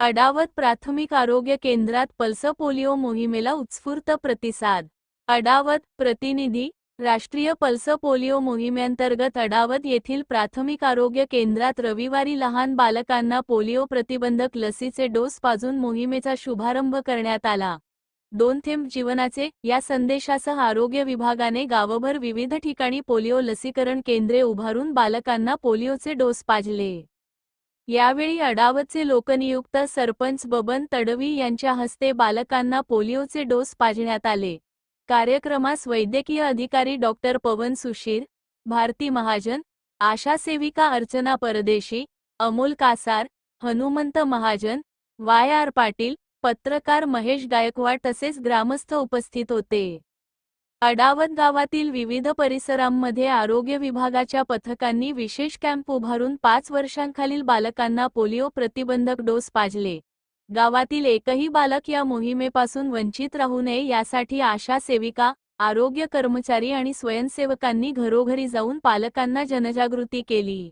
अडावत प्राथमिक आरोग्य केंद्रात पल्स पोलिओ मोहिमेला उत्स्फूर्त प्रतिसाद। अडावत प्रतिनिधी, राष्ट्रीय पल्स पोलिओ मोहिमेअंतर्गत अडावत येथील प्राथमिक आरोग्य केंद्रात रविवारी लहान बालकांना पोलिओ प्रतिबंधक लसीचे डोस पाजून मोहिमेचा शुभारंभ करण्यात आला। 2 थेंब जीवनाचे या संदेशासह आरोग्य विभागाने गावभर विविध ठिकाणी पोलिओ लसीकरण केंद्रे उभारून बालकांना पोलिओचे डोस पाजले। यावेळी अडावतचे लोकनियुक्त सरपंच बबन तडवी यांच्या हस्ते बालकांना पोलिओचे डोस पाजण्यात आले। कार्यक्रमास वैद्यकीय अधिकारी डॉक्टर पवन सुशीर, भारती महाजन, आशा सेविका अर्चना परदेशी, अमोल कासार, हनुमंत महाजन, वाय.आर. पाटील, पत्रकार महेश गायकवाड तसेच ग्रामस्थ उपस्थित होते। अडावत गावातील विविध परिसरांमध्ये आरोग्य विभागाच्या पथकांनी विशेष कॅम्प उभारून 5 वर्षांखालील बालकांना पोलिओ प्रतिबंधक डोस पाजले। गावातील एकही बालक या मोहिमेपासून वंचित राहू नये यासाठी आशा सेविका, आरोग्य कर्मचारी आणि स्वयंसेवकांनी घरोघरी जाऊन पालकांना जनजागृती केली।